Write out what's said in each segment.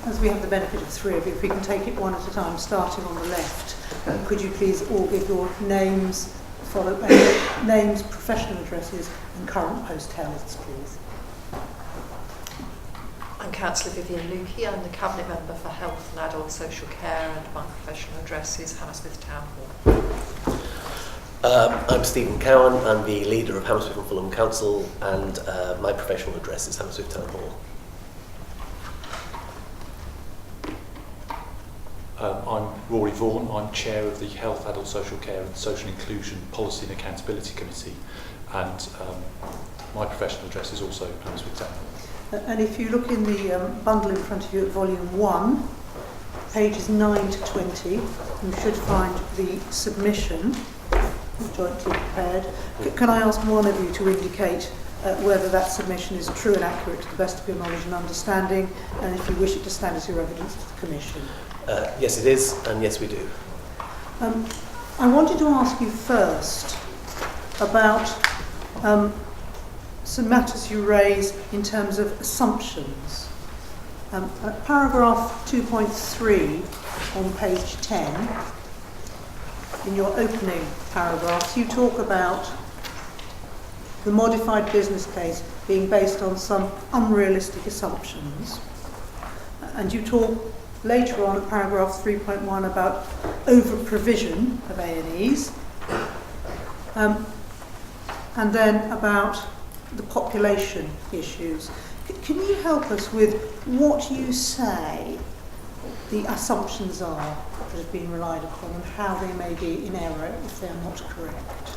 as we have the benefit of three of you, if we can take it one at a time, starting on the left, could you please all give your names, names, professional addresses and current post held, please? I'm Councillor Vivienne Lukey. I'm the Cabinet Member for Health and Adult Social Care, and my professional address is Hammersmith Town Hall. I'm Stephen Cowan. I'm the leader of Hammersmith and Fulham Council, and my professional address is Hammersmith Town Hall. I'm Rory Vaughan. I'm Chair of the Health, Adult Social Care and Social Inclusion Policy and Accountability Committee, and my professional address is also Hammersmith Town Hall. And if you look in the bundle in front of you at volume 1, pages 9 to 20, you should find the submission, jointly prepared. Can I ask one of you to indicate whether that submission is true and accurate to the best of your knowledge and understanding, and if you wish it to stand as your evidence to the Commission? Yes, it is, and yes, we do. I wanted to ask you first about some matters you raise in terms of assumptions. Paragraph 2.3 on page 10, in your opening paragraphs, you talk about the modified business case being based on some unrealistic assumptions. And you talk later on at paragraph 3.1 about over-provision of A&Es, and then about the population issues. Can you help us with what you say the assumptions are that have been relied upon and how they may be in error if they are not correct?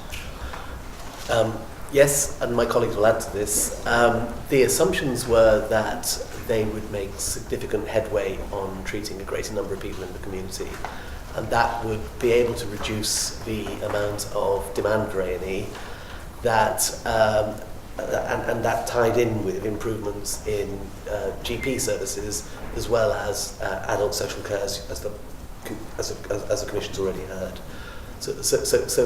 Yes, and my colleagues will add to this. The assumptions were that they would make significant headway on treating a greater number of people in the community, and that would be able to reduce the amount of demand for A&E, and that tied in with improvements in GP services as well as adult social care, as the Commission's already heard. So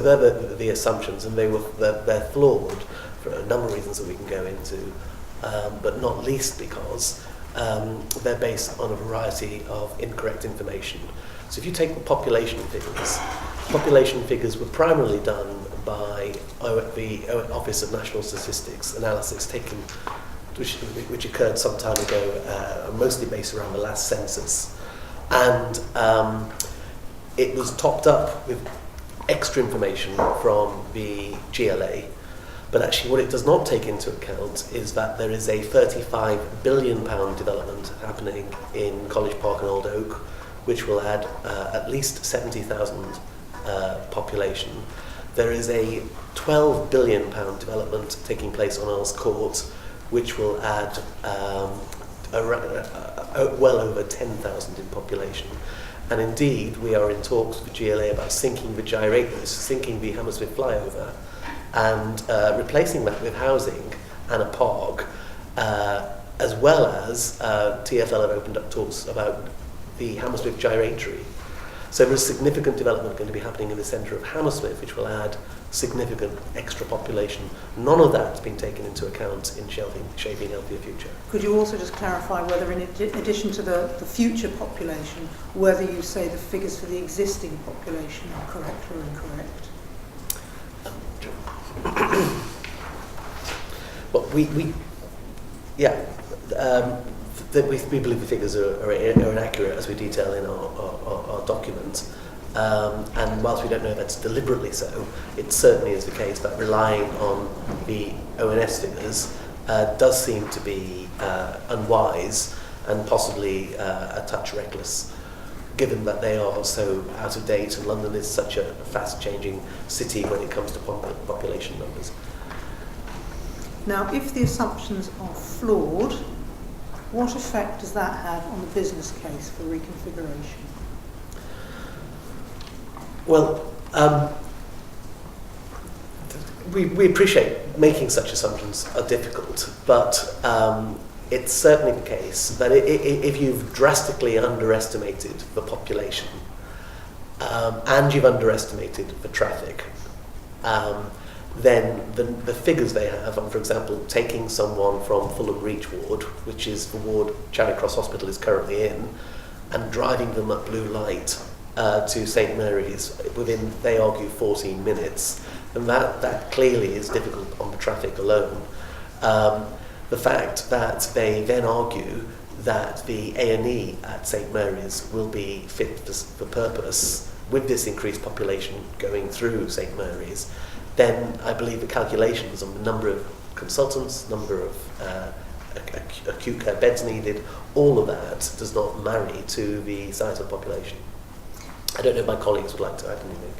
they're the assumptions, and they're flawed for a number of reasons that we can go into, but not least because they're based on a variety of incorrect information. So if you take the population figures were primarily done by the Office of National Statistics analysis which occurred some time ago, mostly based around the last census, and it was topped up with extra information from the GLA, but actually what it does not take into account is that there is a £35 billion development happening in College Park and Old Oak, which will add at least 70,000 population. There is a £12 billion development taking place on Earls Court, which will add well over 10,000 in population. And indeed, we are in talks with GLA about sinking the Hammersmith flyover and replacing that with housing and a park, as well as TfL have opened up talks about the Hammersmith gyratory. So there is significant development going to be happening in the centre of Hammersmith, which will add significant extra population. None of that has been taken into account in shaping Healthier Future. Could you also just clarify whether, in addition to the future population, whether you say the figures for the existing population are correct or incorrect? But we believe the figures are inaccurate, as we detail in our document. And whilst we don't know if that's deliberately so, it certainly is the case that relying on the ONS figures does seem to be unwise and possibly a touch reckless, given that they are so out of date and London is such a fast-changing city when it comes to population numbers. Now, if the assumptions are flawed, what effect does that have on the business case for reconfiguration? Well, we appreciate making such assumptions are difficult, but it's certainly the case that if you've drastically underestimated the population and you've underestimated the traffic, then the figures they have on, for example, taking someone from Fulham Reach Ward, which is the ward Charing Cross Hospital is currently in, and driving them at blue light to St Mary's within, they argue, 14 minutes. And that clearly is difficult on the traffic alone. The fact that they then argue that the A&E at St Mary's will be fit for purpose with this increased population going through St Mary's, then I believe the calculations on the number of consultants, number of acute care beds needed, all of that does not marry to the size of the population. I don't know if my colleagues would like to add anything.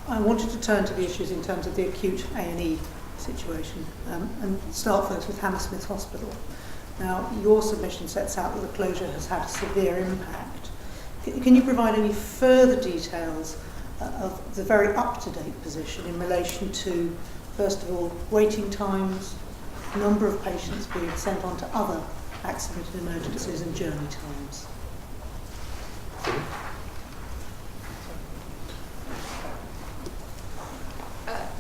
I wanted to turn to the issues in terms of the acute A&E situation and start first with Hammersmith Hospital. Now, your submission sets out that the closure has had a severe impact. Can you provide any further details of the very up-to-date position in relation to, first of all, waiting times, number of patients being sent on to other accident and emergencies, and journey times?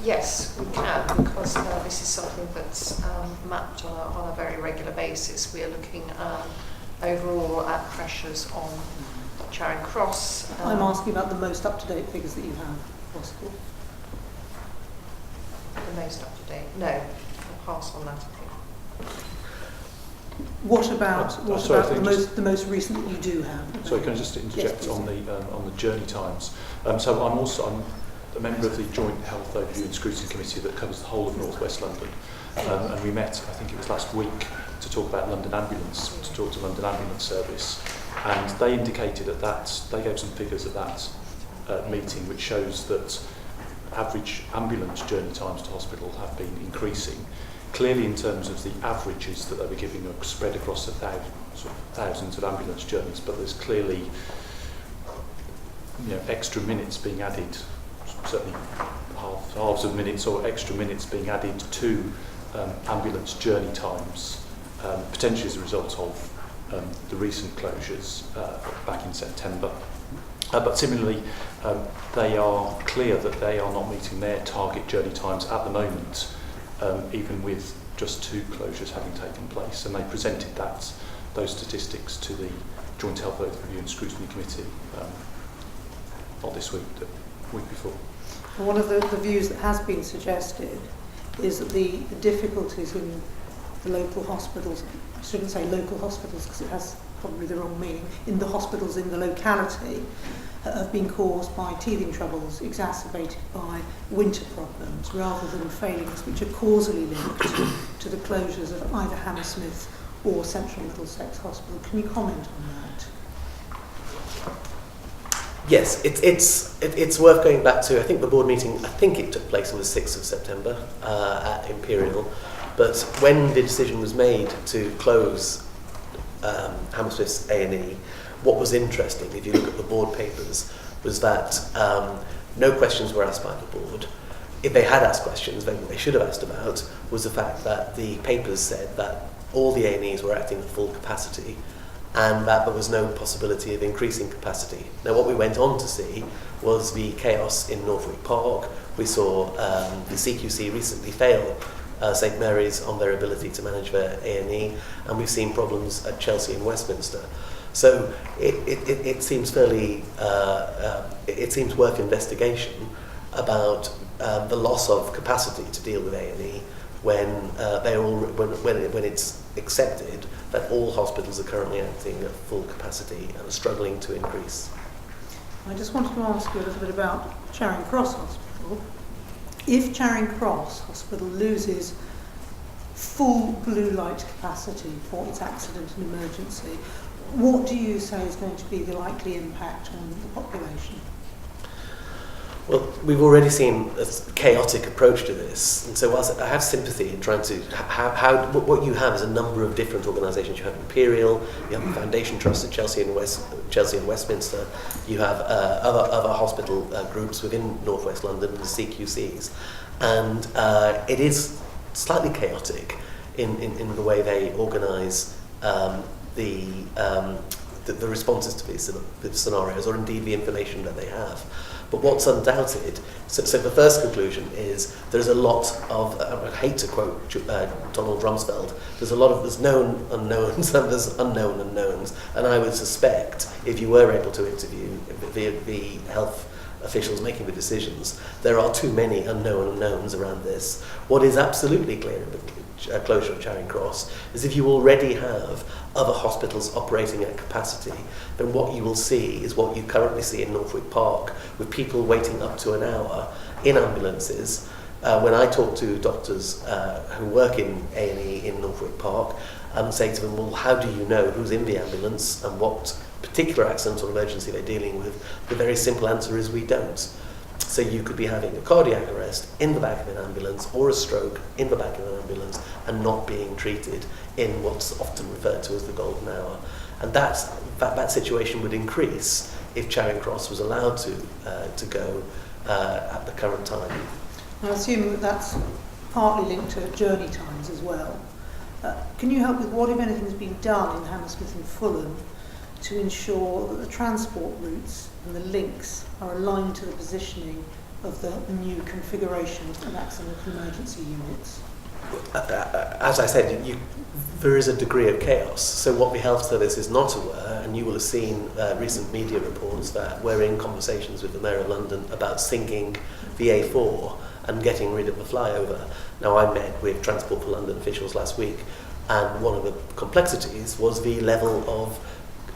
Yes, we can, because this is something that's mapped on a very regular basis. We are looking overall at pressures on Charing Cross. I'm asking about the most up-to-date figures that you have, if possible. The most up-to-date? No, I'll pass on that, I think. What about the most recent that you do have? Sorry, can I just interject? Yes, on the journey times? So I'm a member of the Joint Health Overview and Scrutiny Committee that covers the whole of North West London, and we met, I think it was last week, to talk about London Ambulance, to talk to London Ambulance Service, and they indicated they gave some figures at that meeting which shows that average ambulance journey times to hospital have been increasing. Clearly, in terms of the averages that they were giving, are spread across thousands of ambulance journeys, but there's clearly extra minutes being added, certainly halves of minutes or extra minutes being added to ambulance journey times, potentially as a result of the recent closures back in September. But similarly, they are clear that they are not meeting their target journey times at the moment, even with just 2 closures having taken place. And they presented those statistics to the Joint Health Overview and Scrutiny Committee not this week, the week before. One of the views that has been suggested is that the difficulties in the local hospitals, I shouldn't say local hospitals because it has probably the wrong meaning, in the hospitals in the locality have been caused by teething troubles exacerbated by winter problems rather than failings which are causally linked to the closures of either Hammersmith or Central Middlesex Hospital. Can you comment on that? Yes, it's worth going back to, I think the board meeting, I think it took place on the 6th of September at Imperial, but when the decision was made to close Hammersmith's A&E, what was interesting, if you look at the board papers, was that no questions were asked by the board. If they had asked questions, then what they should have asked about was the fact that the papers said that all the A&Es were acting at full capacity and that there was no possibility of increasing capacity. Now, what we went on to see was the chaos in Northwick Park. We saw the CQC recently fail St Mary's on their ability to manage their A&E, and we've seen problems at Chelsea and Westminster. So it seems fairly, it seems worth investigation about the loss of capacity to deal with A&E when when it's accepted that all hospitals are currently acting at full capacity and are struggling to increase. I just wanted to ask you a little bit about Charing Cross Hospital. If Charing Cross Hospital loses full blue light capacity for its accident and emergency, what do you say is going to be the likely impact on the population? Well, we've already seen a chaotic approach to this, and so whilst I have sympathy in trying to, what you have is a number of different organisations. You have Imperial, you have the Foundation Trust at Chelsea and Westminster, you have other hospital groups within North West London, the CQCs, and it is slightly chaotic in the way they organise the the responses to these scenarios, or indeed the information that they have. But what's undoubted, so the first conclusion is there's a lot of, I hate to quote Donald Rumsfeld, there's known unknowns and there's unknown unknowns, and I would suspect if you were able to interview the health officials making the decisions, there are too many unknown unknowns around this. What is absolutely clear in the closure of Charing Cross is if you already have other hospitals operating at capacity, then what you will see is what you currently see in Northwick Park, with people waiting up to an hour in ambulances. When I talk to doctors who work in A&E in Northwick Park, say to them, well, how do you know who's in the ambulance and what particular accident or emergency they're dealing with? The very simple answer is we don't. So you could be having a cardiac arrest in the back of an ambulance or a stroke in the back of an ambulance and not being treated in what's often referred to as the golden hour. And that situation would increase if Charing Cross was allowed to go at the current time. I assume that that's partly linked to journey times as well. Can you help with what, if anything, has been done in Hammersmith and Fulham to ensure that the transport routes and the links are aligned to the positioning of the new configuration of accident emergency units? As I said, there is a degree of chaos. So what the health service is not aware, and you will have seen recent media reports that we're in conversations with the Mayor of London about syncing the A4 and getting rid of the flyover. Now, I met with Transport for London officials last week, and one of the complexities was the level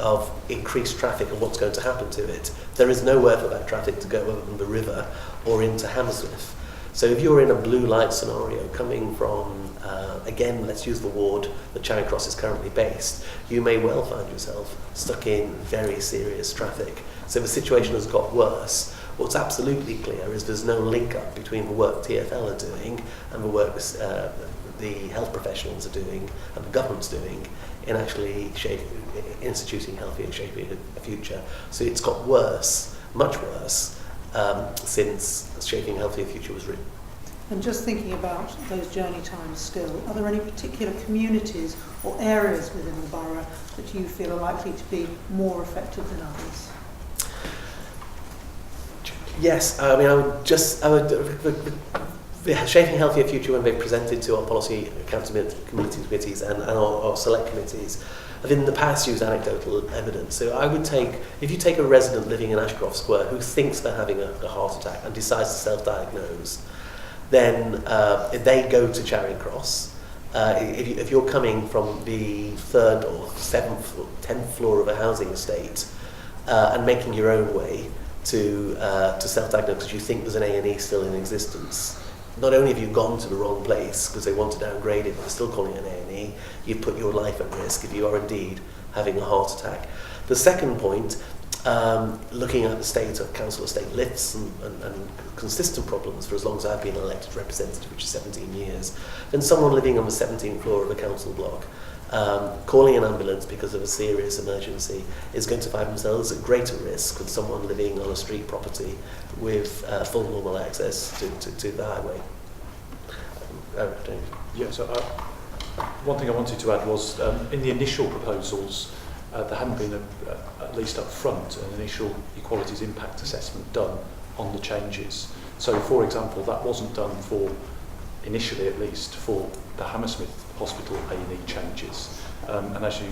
of increased traffic and what's going to happen to it. There is nowhere for that traffic to go other than the river or into Hammersmith. So if you're in a blue light scenario coming from, again, let's use the ward that Charing Cross is currently based, you may well find yourself stuck in very serious traffic. So the situation has got worse. What's absolutely clear is there's no link up between the work TfL are doing and the work the health professionals are doing and the government's doing in actually instituting healthy and shaping a future. So it's got worse, much worse, since Shaping a Healthier Future was written. And just thinking about those journey times still, are there any particular communities or areas within the borough that you feel are likely to be more affected than others? Yes, I mean, the Shaping a Healthier Future, when they presented to our policy accountability committees and our select committees, have in the past used anecdotal evidence. So I would take, if you take a resident living in Ashcroft Square who thinks they're having a heart attack and decides to self-diagnose, then they go to Charing Cross. If you're coming from the 3rd or 7th or 10th floor of a housing estate and making your own way to self-diagnose because you think there's an A&E still in existence, not only have you gone to the wrong place because they want to downgrade it, but they're still calling it an A&E, you've put your life at risk if you are indeed having a heart attack. The second point, looking at the state of council estate lifts and consistent problems for as long as I've been an elected representative, which is 17 years, then someone living on the 17th floor of a council block calling an ambulance because of a serious emergency is going to find themselves at greater risk than someone living on a street property with full normal access to the highway. Yeah, so one thing I wanted to add was in the initial proposals there hadn't been, at least up front, an initial equalities impact assessment done on the changes. So, for example, that wasn't done for, initially at least, for the Hammersmith Hospital A&E changes. And as you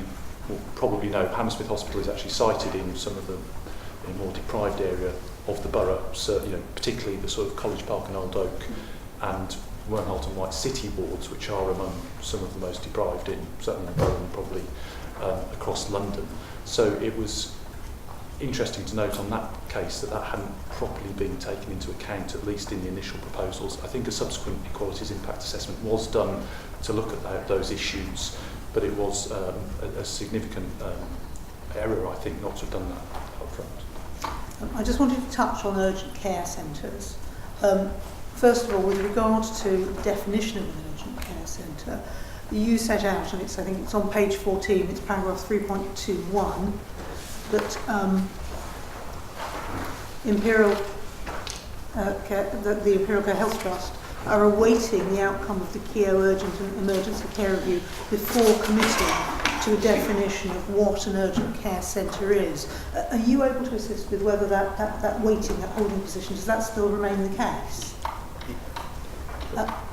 will probably know, Hammersmith Hospital is actually cited in some of the more deprived area of the borough, so, particularly the sort of College Park and Old Oak and Wormholt and White City wards, which are among some of the most deprived in certainly the borough and probably across London. So it was interesting to note on that case that hadn't properly been taken into account, at least in the initial proposals. I think a subsequent equalities impact assessment was done to look at those issues, but it was a significant error, I think, not to have done that up front. I just wanted to touch on urgent care centres. First of all, with regard to the definition of an urgent care centre, you set out, and I think it's on page 14, it's paragraph 3.21, that the Imperial Care Health Trust are awaiting the outcome of the Keogh Urgent and Emergency Care Review before committing to a definition of what an urgent care centre is. Are you able to assist with whether that waiting, that holding position, does that still remain the case?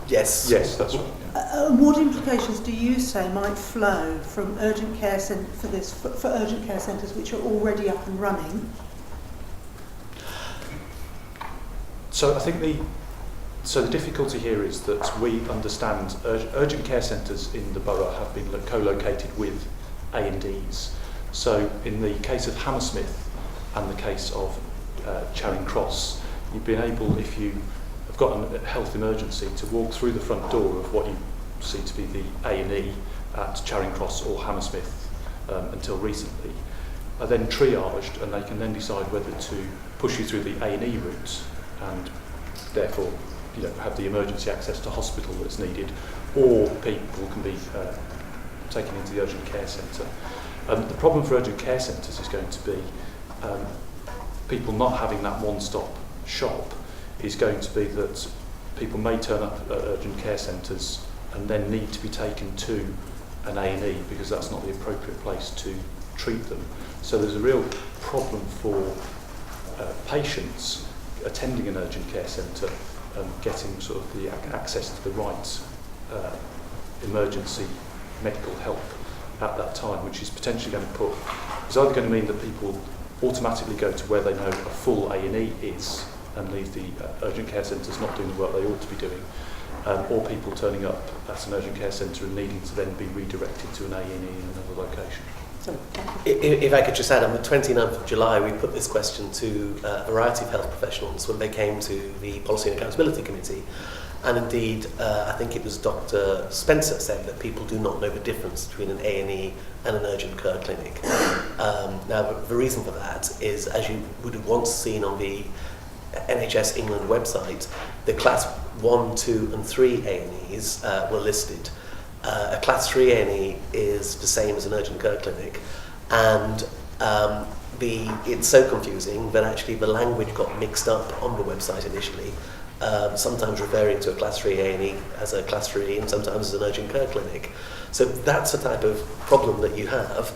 Yes. Yes, that's right. Yeah. What implications do you say might flow from urgent care for urgent care centres which are already up and running? So I think the difficulty here is that we understand urgent care centres in the borough have been co-located with A&Es. So in the case of Hammersmith and the case of Charing Cross, you've been able, if you have got a health emergency, to walk through the front door of what you see to be the A&E at Charing Cross or Hammersmith until recently, are then triaged, and they can then decide whether to push you through the A&E route and therefore have the emergency access to hospital that's needed, or people can be taken into the urgent care centre. The problem for urgent care centres is going to be people not having that one-stop shop is going to be that people may turn up at urgent care centres and then need to be taken to an A&E because that's not the appropriate place to treat them. So there's a real problem for patients attending an urgent care centre getting sort of the access to the right emergency medical help at that time, which is potentially going to it's either going to mean that people automatically go to where they know a full A&E is and leave the urgent care centres not doing the work they ought to be doing, or people turning up at an urgent care centre and needing to then be redirected to an A&E in another location. If I could just add, on the 29th of July, we put this question to a variety of health professionals when they came to the Policy and Accountability Committee. And indeed, I think it was Dr. Spencer said that people do not know the difference between an A&E and an urgent care clinic. Now, the reason for that is, as you would have once seen on the NHS England website, the Class 1, 2 and 3 A&Es were listed. A Class 3 A&E is the same as an urgent care clinic, and it's so confusing that actually the language got mixed up on the website initially, sometimes referring to a Class 3 A&E as a Class 3 and sometimes as an urgent care clinic. So that's the type of problem that you have.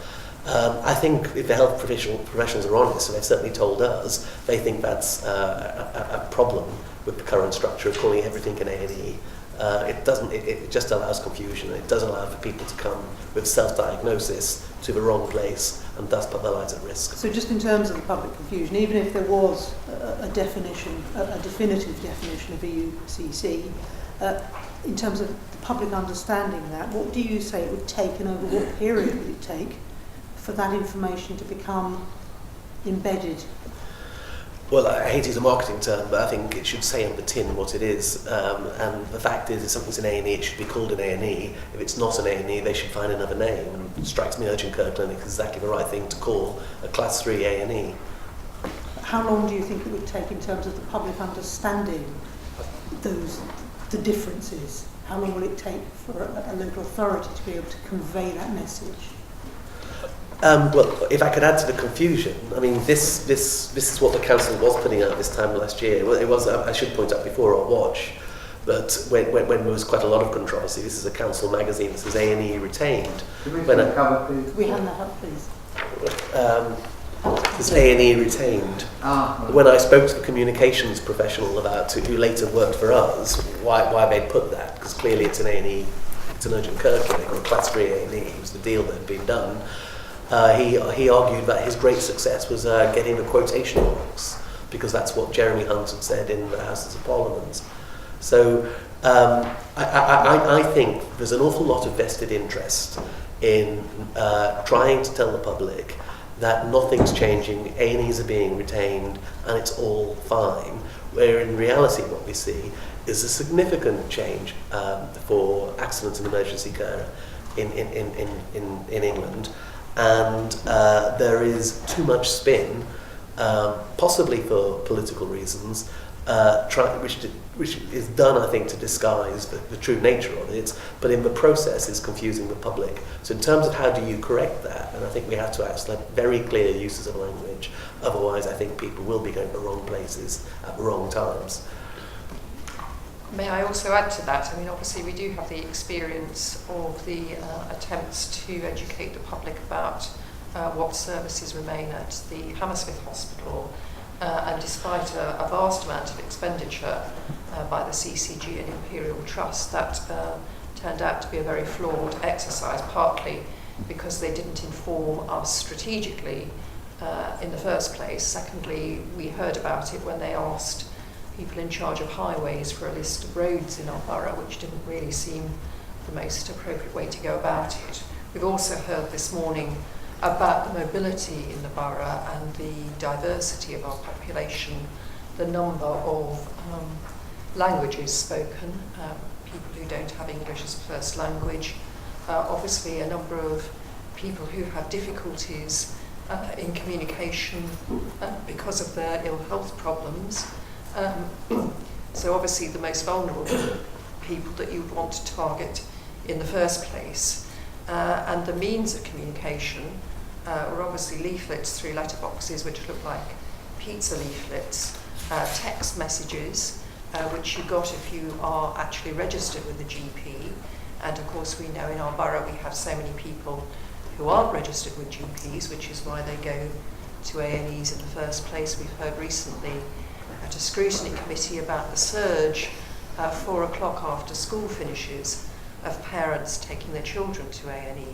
I think if the health professionals are honest, and they've certainly told us, they think that's a problem with the current structure of calling everything an A&E. It just allows confusion. It does allow for people to come with self-diagnosis to the wrong place and thus put their lives at risk. So just in terms of the public confusion, even if there was a definitive definition of EUCC, in terms of the public understanding that, what do you say it would take and over what period would it take for that information to become embedded? Well, I hate to use a marketing term, but I think it should say on the tin what it is. And the fact is, if something's an A&E, it should be called an A&E. If it's not an A&E, they should find another name. And it strikes me urgent care clinic is exactly the right thing to call a Class 3 A&E. How long do you think it would take in terms of the public understanding the differences? How long will it take for a local authority to be able to convey that message? Well, if I could add to the confusion, I mean, this is what the council was putting out this time last year. Well, it was, I should point out before our watch, but when there was quite a lot of controversy, this is a council magazine that says A&E retained. We hand that up, please. It's A&E retained. When I spoke to the communications professional who later worked for us, why they'd put that, because clearly it's an A&E, it's an urgent care clinic or a Class 3 A&E, it was the deal that had been done. He argued that his great success was getting the quotation marks, because that's what Jeremy Hunt had said in the Houses of Parliament. So I think there's an awful lot of vested interest in trying to tell the public that nothing's changing, A&Es are being retained, and it's all fine, where in reality what we see is a significant change for accident and emergency care in England. And there is too much spin, possibly for political reasons, which is done, I think, to disguise the true nature of it, but in the process is confusing the public. So in terms of how do you correct that, and I think we have to have very clear uses of language, otherwise I think people will be going to the wrong places at the wrong times. May I also add to that? I mean, obviously we do have the experience of the attempts to educate the public about what services remain at the Hammersmith Hospital, and despite a vast amount of expenditure by the CCG and Imperial Trust, that turned out to be a very flawed exercise, partly because they didn't inform us strategically in the first place. Secondly, we heard about it when they asked people in charge of highways for a list of roads in our borough, which didn't really seem the most appropriate way to go about it. We've also heard this morning about the mobility in the borough and the diversity of our population, the number of languages spoken, people who don't have English as a first language, obviously a number of people who have difficulties in communication because of their ill health problems. So obviously the most vulnerable people that you would want to target in the first place. And the means of communication were obviously leaflets through letterboxes, which look like pizza leaflets, text messages, which you got if you are actually registered with the GP. And of course we know in our borough we have so many people who aren't registered with GPs, which is why they go to A&Es in the first place. We've heard recently at a scrutiny committee about the surge at 4 o'clock after school finishes of parents taking their children to A&E.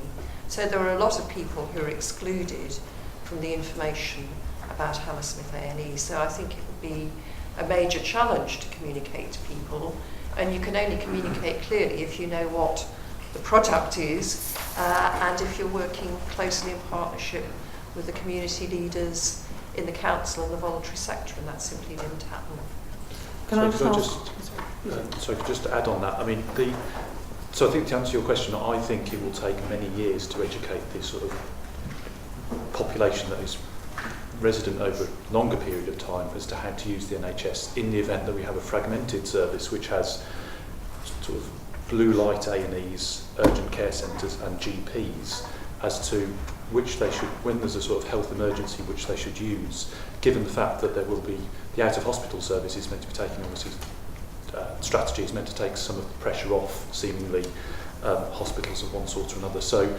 So there are a lot of people who are excluded from the information about Hammersmith A&E. So I think it would be a major challenge to communicate to people, and you can only communicate clearly if you know what the product is, and if you're working closely in partnership with the community leaders in the council and the voluntary sector, and that simply didn't happen. Just to add on that, I mean, so I think to answer your question, I think it will take many years to educate this sort of population that is resident over a longer period of time as to how to use the NHS in the event that we have a fragmented service which has sort of blue light A&Es, urgent care centres and GPs, as to which they should, when there's a sort of health emergency, which they should use, given the fact that there will be the out-of-hospital service is meant to be taking, obviously, strategy is meant to take some of the pressure off, seemingly, hospitals of one sort or another. So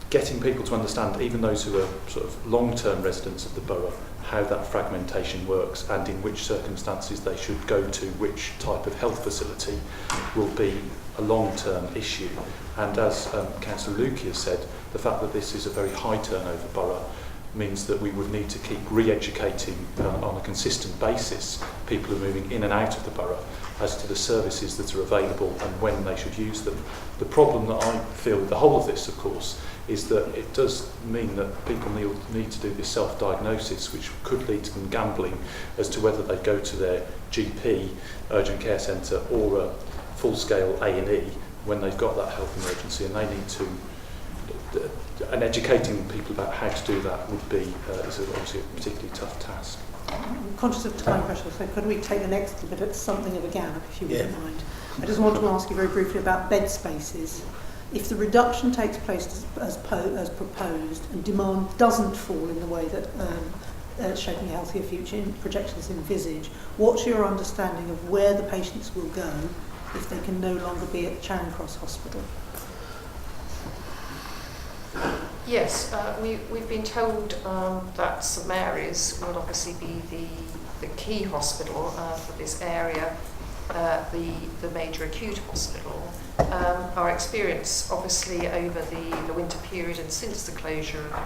getting people to understand, even those who are sort of long-term residents of the borough, how that fragmentation works and in which circumstances they should go to which type of health facility will be a long-term issue. And as Councillor Lukey has said, the fact that this is a very high turnover borough means that we would need to keep re-educating on a consistent basis people who are moving in and out of the borough as to the services that are available and when they should use them. The problem that I feel with the whole of this, of course, is that it does mean that people need to do this self-diagnosis, which could lead to them gambling as to whether they go to their GP, urgent care centre, or a full-scale A&E when they've got that health emergency, and they need to. And educating people about how to do that would be is obviously a particularly tough task. I'm conscious of time pressure, so could we take the next bit at something of a gap, if you wouldn't mind? I just want to ask you very briefly about bed spaces. If the reduction takes place as proposed and demand doesn't fall in the way that Shaping a Healthier Future projections envisage, what's your understanding of where the patients will go if they can no longer be at Charing Cross Hospital? Yes, we've been told that St Mary's will obviously be the key hospital for this area, the major acute hospital. Our experience, obviously, over the winter period and since the closure of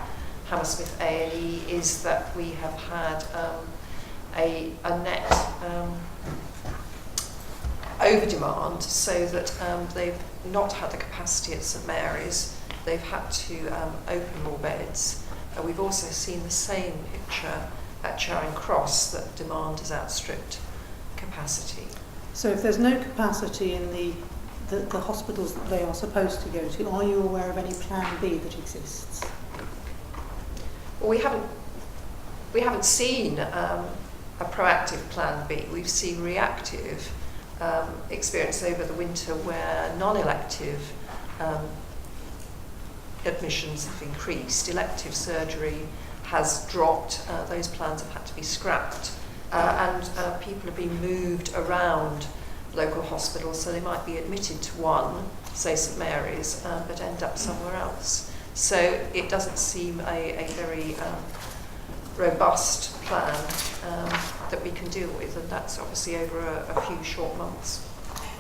Hammersmith A&E is that we have had a net over-demand, so that they've not had the capacity at St Mary's. They've had to open more beds. We've also seen the same picture at Charing Cross, that demand has outstripped capacity. So if there's no capacity in the hospitals that they are supposed to go to, are you aware of any plan B that exists? Well, we haven't seen a proactive plan B. We've seen reactive experience over the winter where non-elective admissions have increased. Elective surgery has dropped. Those plans have had to be scrapped, and people have been moved around local hospital, so they might be admitted to one, say St Mary's, but end up somewhere else. So it doesn't seem a very robust plan that we can deal with, and that's obviously over a few short months.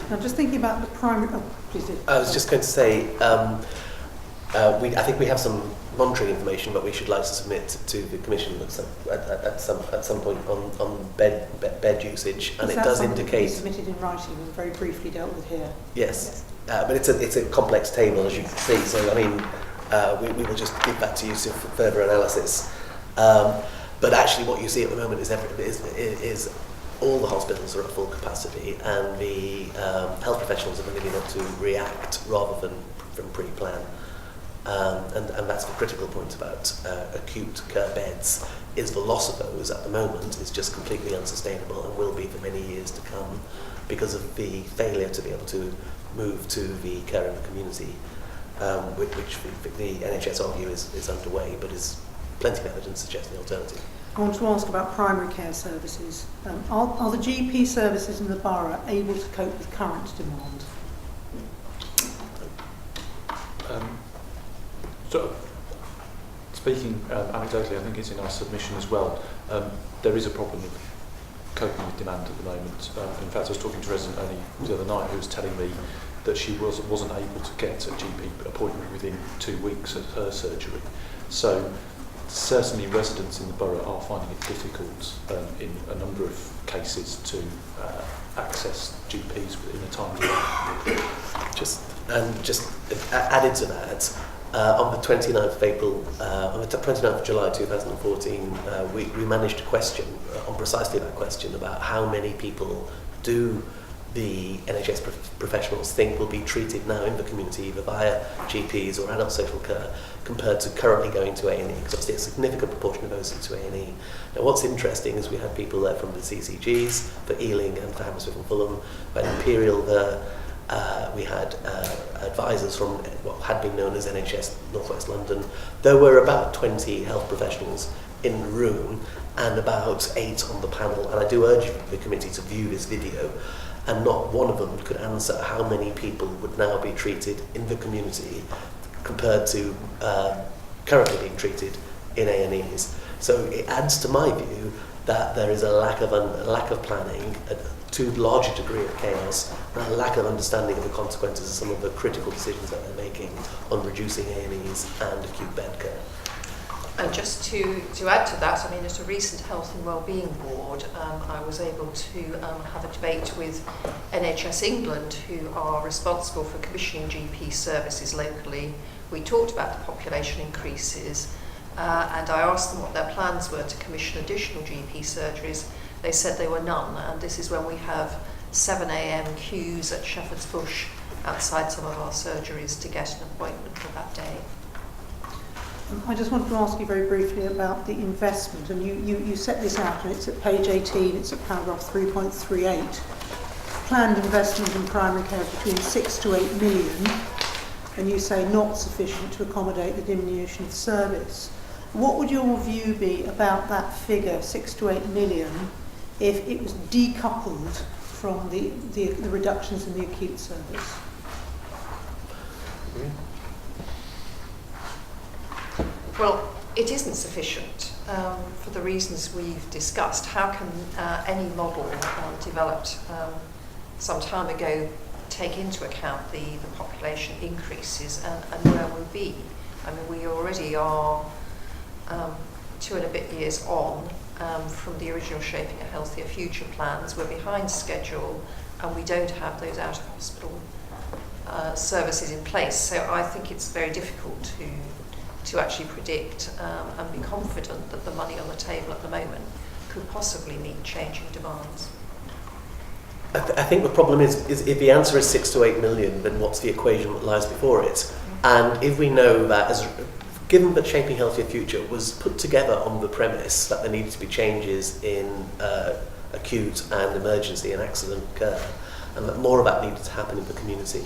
Now, just thinking about the primary... Oh, please do. I was just going to say, I think we have some monitoring information, but we should like to submit to the Commission at some point on bed usage, and it does indicate... submitted in writing and very briefly dealt with here. Yes, but it's a complex table, as you can see, so I mean, we will just give that to you for further analysis. But actually what you see at the moment is all the hospitals are at full capacity, and the health professionals are beginning to react rather than pre-plan. And that's the critical point about acute care beds, is the loss of those at the moment is just completely unsustainable and will be for many years to come because of the failure to be able to move to the care in the community, which the NHS argue is underway, but is plenty of evidence suggesting the alternative. I want to ask about primary care services. Are the GP services in the borough able to cope with current demand? So, speaking anecdotally, I think it's in our submission as well. There is a problem with coping with demand at the moment. In fact, I was talking to a resident only the other night who was telling me that she wasn't able to get a GP appointment within 2 weeks of her surgery. So certainly residents in the borough are finding it difficult in a number of cases to access GPs in a timely way. Just added to that, on the 29th of April, on the 29th of July 2014, we managed a question on precisely that question about how many people do the NHS professionals think will be treated now in the community either via GPs or adult social care compared to currently going to A&E, because obviously a significant proportion of those into A&E. Now what's interesting is we had people there from the CCGs, for Ealing and for Hammersmith and Fulham, we had Imperial there, we had advisors from what had been known as NHS North West London. There were about 20 health professionals in the room and about 8 on the panel, and I do urge the committee to view this video, and not one of them could answer how many people would now be treated in the community compared to currently being treated in A&Es. So it adds to my view that there is a lack of planning, a too large a degree of chaos, and a lack of understanding of the consequences of some of the critical decisions that they're making on reducing A&Es and acute bed care. And just to add to that, I mean, at a recent Health and Wellbeing Board, I was able to have a debate with NHS England, who are responsible for commissioning GP services locally. We talked about the population increases, and I asked them what their plans were to commission additional GP surgeries. They said there were none, and this is when we have 7 a.m. queues at Shepherd's Bush outside some of our surgeries to get an appointment for that day. I just wanted to ask you very briefly about the investment, and you set this out, and it's at page 18, it's at paragraph 3.38. Planned investment in primary care between 6 to 8 million, and you say not sufficient to accommodate the diminution of service. What would your view be about that figure, 6 to 8 million, if it was decoupled from the reductions in the acute service? Well, it isn't sufficient for the reasons we've discussed. How can any model developed some time ago take into account the population increases and where we'll be? I mean, we already are 2 and a bit years on from the original Shaping a Healthier Future plans. We're behind schedule, and we don't have those out-of-hospital services in place. So I think it's very difficult to actually predict and be confident that the money on the table at the moment could possibly meet changing demands. I think the problem is if the answer is 6 to 8 million, then what's the equation that lies before it? And if we know that, given that Shaping Healthier Future was put together on the premise that there needed to be changes in acute and emergency and accident care, and that more of that needed to happen in the community,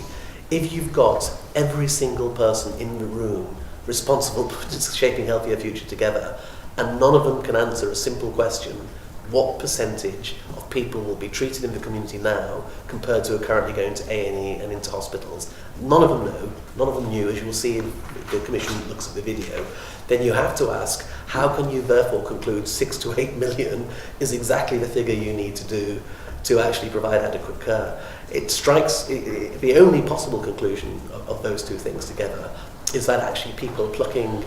if you've got every single person in the room responsible for Shaping Healthier Future together, and none of them can answer a simple question, what percentage of people will be treated in the community now compared to are currently going to A&E and into hospitals. None of them know, none of them knew, as you will see if the Commission looks at the video. Then you have to ask, how can you therefore conclude 6 to 8 million is exactly the figure you need to do to actually provide adequate care? It strikes, the only possible conclusion of those two things together is that actually people are plucking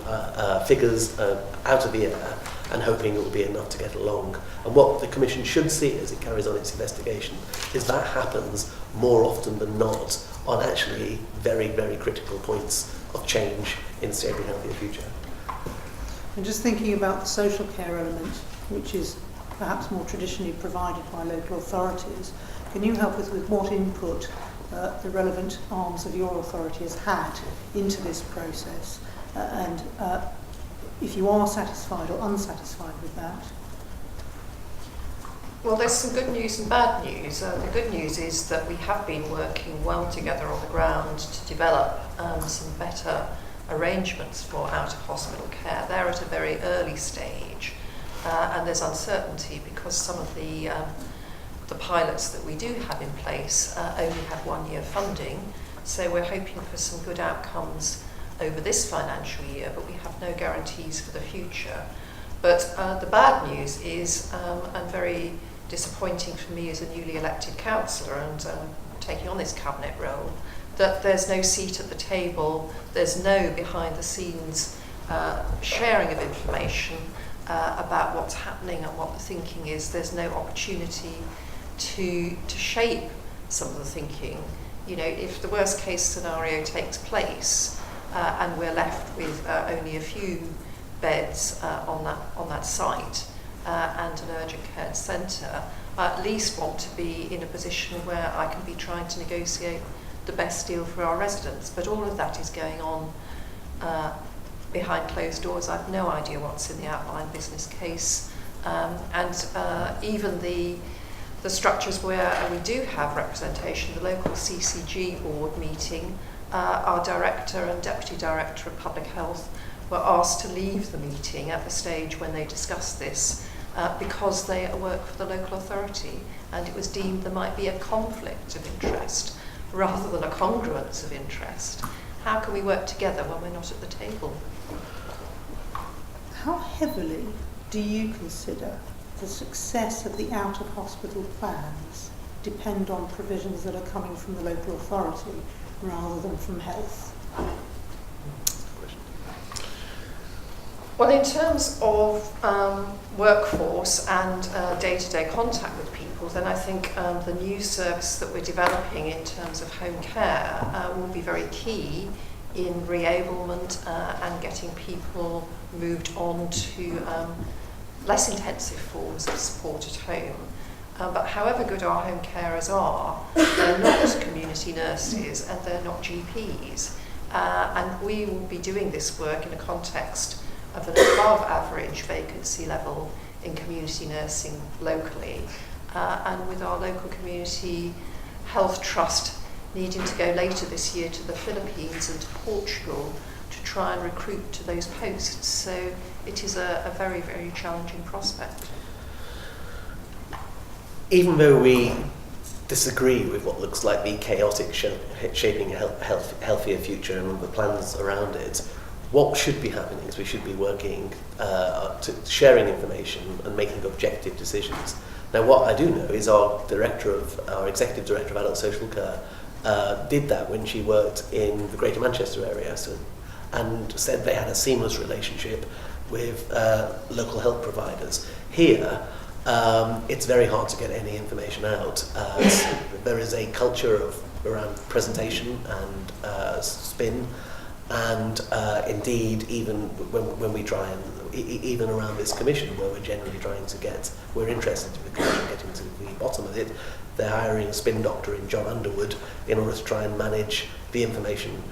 figures out of the air and hoping it will be enough to get along. And what the Commission should see as it carries on its investigation is that happens more often than not on actually very, very critical points of change in shaping a healthier future. And just thinking about the social care element, which is perhaps more traditionally provided by local authorities, can you help us with what input the relevant arms of your authority has had into this process? And if you are satisfied or unsatisfied with that? Well, there's some good news and bad news. The good news is that we have been working well together on the ground to develop some better arrangements for out-of-hospital care. They're at a very early stage, and there's uncertainty because some of the pilots that we do have in place only have 1 year funding, so we're hoping for some good outcomes over this financial year, but we have no guarantees for the future. But the bad news is, and very disappointing for me as a newly elected councillor and taking on this cabinet role, that there's no seat at the table, there's no behind the scenes sharing of information about what's happening and what the thinking is. There's no opportunity to shape some of the thinking. You know, if the worst case scenario takes place and we're left with only a few beds on that site and an urgent care centre, I at least want to be in a position where I can be trying to negotiate the best deal for our residents. But all of that is going on behind closed doors. I've no idea what's in the outline business case, and even the structures where we do have representation, the local CCG board meeting, our director and deputy director of public health were asked to leave the meeting at the stage when they discussed this because they work for the local authority, and it was deemed there might be a conflict of interest rather than a congruence of interest. How can we work together when we're not at the table? How heavily do you consider the success of the out-of-hospital plans depend on provisions that are coming from the local authority rather than from health? Well, in terms of workforce and day-to-day contact with people, then I think the new service that we're developing in terms of home care will be very key in re-ablement and getting people moved on to less intensive forms of support at home. But however good our home carers are, they're not community nurses and they're not GPs. And we will be doing this work in a context of an above average vacancy level in community nursing locally, and with our local community health trust needing to go later this year to the Philippines and to Portugal to try and recruit to those posts. So it is a very, very challenging prospect. Even though we disagree with what looks like the chaotic shaping a healthier future and the plans around it, what should be happening is we should be working to sharing information and making objective decisions. Now, what I do know is our executive director of adult social care did that when she worked in the Greater Manchester area, and said they had a seamless relationship with local health providers. Here, it's very hard to get any information out. There is a culture around presentation and spin. And indeed, even when we try and, even around this commission, where we're generally we're interested in the commission getting to the bottom of it, they're hiring a spin doctor in John Underwood in order to try and manage the information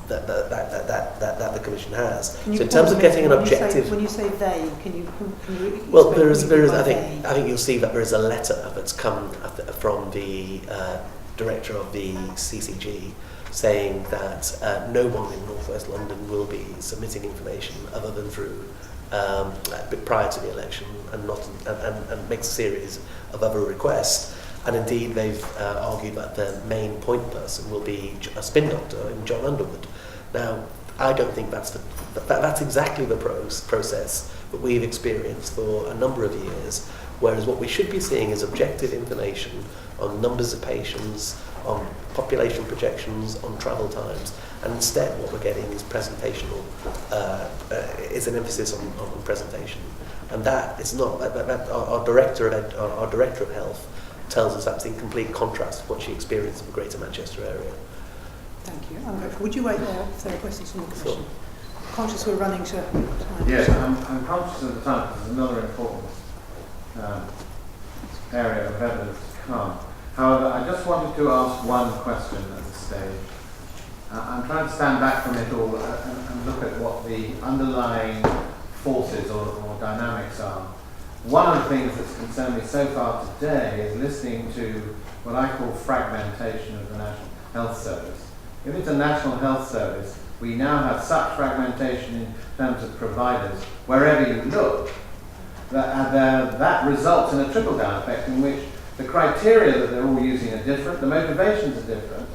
that the commission has. So in terms of getting an objective, when you say they, can you well, there is. I think you'll see that there is a letter that's come from the director of the CCG, saying that no one in North West London will be submitting information other than through prior to the election, and makes a series of other requests. And indeed, they've argued that their main point person will be a spin doctor in John Underwood. Now, I don't think that's exactly the process that we've experienced for a number of years, whereas what we should be seeing is objective information on numbers of patients, on population projections, on travel times, and instead what we're getting is presentational, is an emphasis on presentation. And that is not, our director of health tells us that's in complete contrast with what she experienced in the Greater Manchester area. Thank you. Would you wait there if there are questions from the Commission? Sure. Conscious we're running to time. Yes, I'm conscious of the time because there's another important area of evidence to come. However, I just wanted to ask one question at this stage. I'm trying to stand back from it all and look at what the underlying forces or dynamics are. One of the things that's concerned me so far today is listening to what I call fragmentation of the National Health Service. If it's a National Health Service, we now have such fragmentation in terms of providers wherever you look, that results in a trickle-down effect in which the criteria that they're all using are different, the motivations are different,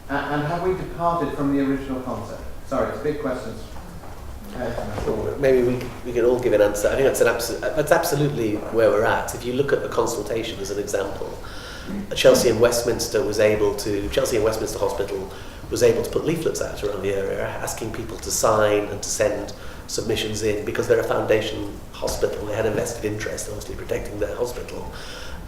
and have we departed from the original concept? Sorry, it's big questions. Maybe we can all give an answer. I think that's absolutely where we're at. If you look at the consultation as an example, Chelsea and Westminster Hospital was able to put leaflets out around the area asking people to sign and to send submissions in because they're a foundation hospital. They had a vested interest, obviously, protecting their hospital.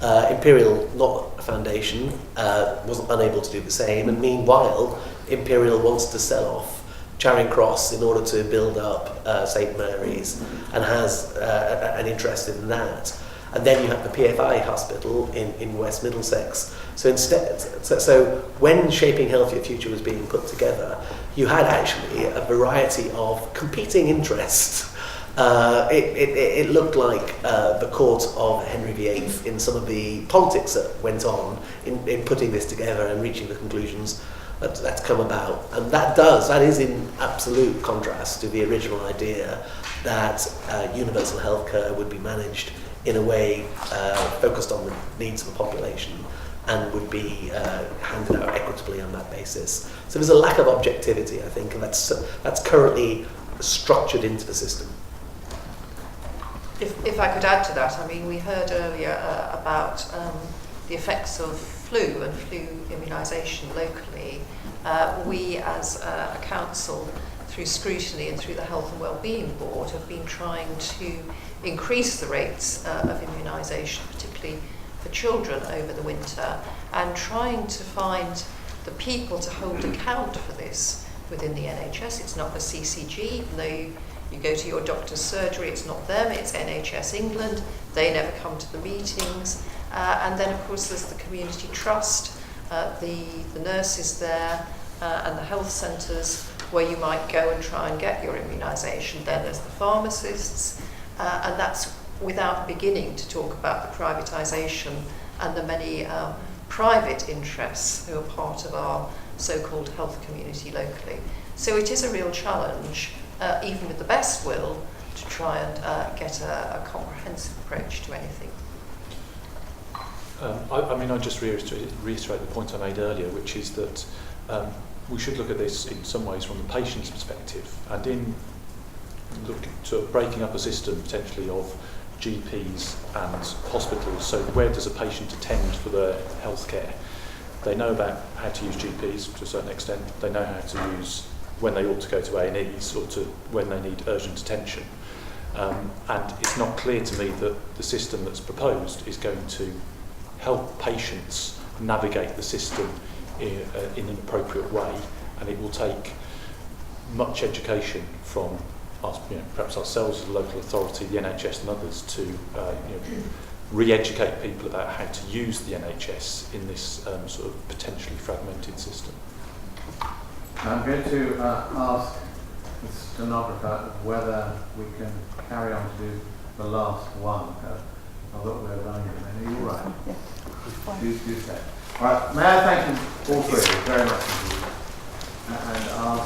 Imperial, not a foundation, was unable to do the same, and meanwhile, Imperial wants to sell off Charing Cross in order to build up St Mary's and has an interest in that. And then you have the PFI hospital in West Middlesex. So when Shaping Healthier Future was being put together, you had actually a variety of competing interests. It looked like the court of Henry VIII in some of the politics that went on in putting this together and reaching the conclusions that's come about. And that is in absolute contrast to the original idea that universal healthcare would be managed in a way focused on the needs of the population and would be handed out equitably on that basis. So there's a lack of objectivity, I think, and that's currently structured into the system. If I could add to that, I mean, we heard earlier about the effects of flu and flu immunisation locally. We as a council, through scrutiny and through the Health and Wellbeing Board, have been trying to increase the rates of immunisation, particularly for children over the winter, and trying to find the people to hold account for this within the NHS. It's not the CCG, even though you go to your doctor's surgery, it's not them, it's NHS England. They never come to the meetings. And then, of course, there's the community trust, the nurses there, and the health centres where you might go and try and get your immunisation. Then there's the pharmacists, and that's without beginning to talk about the privatisation and the many private interests who are part of our so-called health community locally. So it is a real challenge, even with the best will, to try and get a comprehensive approach to anything. I just reiterate the point I made earlier, which is that we should look at this in some ways from the patient's perspective, and in looking to breaking up a system potentially of GPs and hospitals. So where does a patient attend for their healthcare? They know about how to use GPs to a certain extent. They know how to use when they ought to go to A&Es or to when they need urgent attention. And it's not clear to me that the system that's proposed is going to help patients navigate the system in an appropriate way, and it will take much education from us, perhaps ourselves as a local authority, the NHS and others, to re-educate people about how to use the NHS in this sort of potentially fragmented system. I'm going to ask the stenographer whether we can carry on to do the last one. I thought we were running it. Are you all right? Yeah. Do say. All right. May I thank you all three very much indeed. ask